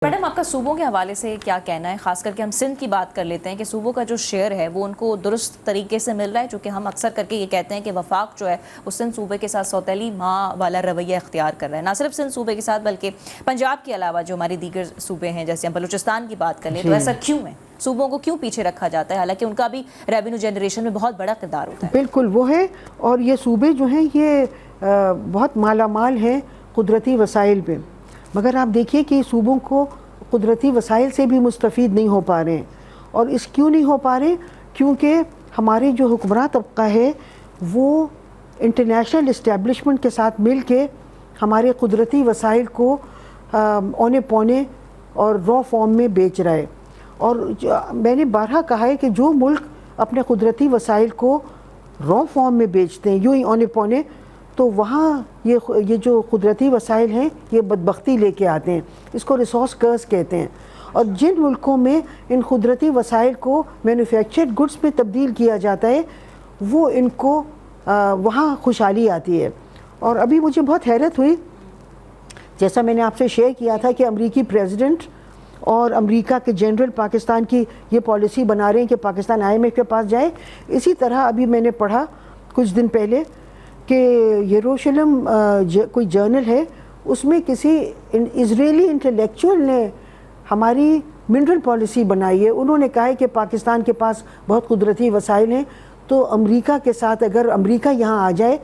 Madam, आपका सूबों के हवाले से क्या कहना है? खास करके हम सिंध की बात कर लेते हैं कि सूबों का जो शेयर है वो उनको दुरुस्त तरीके से मिल रहा है, चूँकि हम अक्सर करके ये कहते हैं कि वफाक जो है वो सिंध सूबे के साथ सौतेली माँ वाला रवैया इख्तियार कर रहा है, ना सिर्फ सिंध सूबे के साथ बल्कि पंजाब के अलावा जो हमारी दीगर सूबे हैं, जैसे हम बलूचिस्तान की बात कर लें, तो ऐसा क्यों है? सूबों को क्यों पीछे रखा जाता है, हालांकि उनका भी रेवेन्यू जनरेशन में बहुत बड़ा किरदार होता है? बिल्कुल वो है, और ये सूबे जो हैं ये बहुत मालामाल हैं कुदरती वसाइल पे, मगर आप देखिए कि सूबों को कुदरती वसाइल से भी मुस्तफ़ीद नहीं हो पा रहे हैं। और इस क्यों नहीं हो पा रहे? क्योंकि हमारे जो हुक्मरान तबका है वो इंटरनेशनल इस्टेब्लिशमेंट के साथ मिल के हमारे कुदरती वसाइल को औने पौने और रॉ फॉर्म में बेच रहा है। और मैंने बारहा कहा है कि जो मुल्क अपने कुदरती वसाइल को रॉ फॉर्म में बेचते हैं यूँ ही औने पौने, तो वहाँ ये जो कुदरती वसाइल हैं ये बदबख्ती लेके आते हैं। इसको रिसोर्स कर्स कहते हैं। और जिन मुल्कों में इन कुदरती वसाइल को मैन्युफैक्चर्ड गुड्स में तब्दील किया जाता है वो इनको वहाँ खुशहाली आती है। और अभी मुझे बहुत हैरत हुई, जैसा मैंने आपसे शेयर किया था कि अमरीकी प्रेसिडेंट और अमेरिका के जनरल पाकिस्तान की ये पॉलिसी बना रहे हैं कि पाकिस्तान IMF के पास जाए। इसी तरह अभी मैंने पढ़ा कुछ दिन पहले कि यरूशलेम कोई जर्नल है, उसमें किसी इजरायली इंटेलेक्चुअल ने हमारी मिनरल पॉलिसी बनाई है। उन्होंने कहा है कि पाकिस्तान के पास बहुत कुदरती वसाइल हैं, तो अमेरिका के साथ अगर अमेरिका यहाँ आ जाए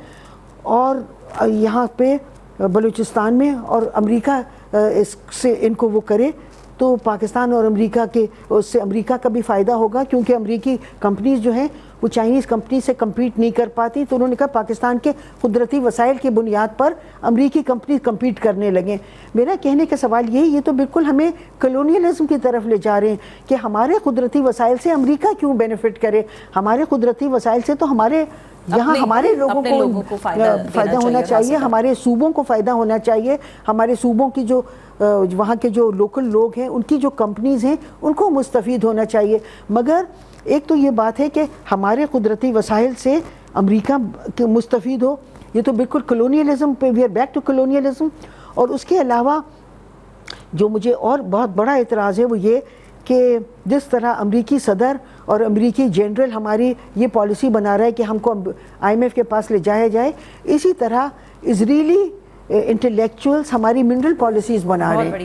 और यहाँ पे बलूचिस्तान में और अमेरिका इससे इनको वो करे तो पाकिस्तान और अमेरिका के उससे अमेरिका का भी फ़ायदा होगा, क्योंकि अमेरिकी कंपनीज़ जो हैं वो चाइनीज़ कंपनी से कम्पीट नहीं कर पाती। तो उन्होंने कहा पाकिस्तान के कुदरती वसाइल की बुनियाद पर अमेरिकी कंपनी कम्पीट करने लगें। मेरा कहने का सवाल ये तो बिल्कुल हमें कॉलोनियलिज्म की तरफ ले जा रहे हैं कि हमारे कुदरती वसाइल से अमेरिका क्यों बेनिफिट करे। हमारे कुदरती वसाइल से तो हमारे यहाँ हमारे लोगों को फ़ायदा होना चाहिए, हमारे सूबों को फ़ायदा होना चाहिए, हमारे सूबों की जो वहाँ के जो लोकल लोग हैं उनकी जो कंपनीज़ हैं उनको मुस्तफ़ीद होना चाहिए। मगर एक तो ये बात है कि हमारे कुदरती वसाइल से अमेरिका मुस्तफ़ीद हो, ये तो बिल्कुल कॉलोनियलिज्म पे, we are back to colonialism. और उसके अलावा जो मुझे और बहुत बड़ा एतराज़ है वो ये कि जिस तरह अमेरिकी सदर और अमेरिकी जनरल हमारी ये पॉलिसी बना रहा है कि हमको IMF के पास ले जाया जाए, इसी तरह इजरायली इंटेलेक्चुअल्स हमारी मिनरल पॉलिसीज़ बना रहे हैं।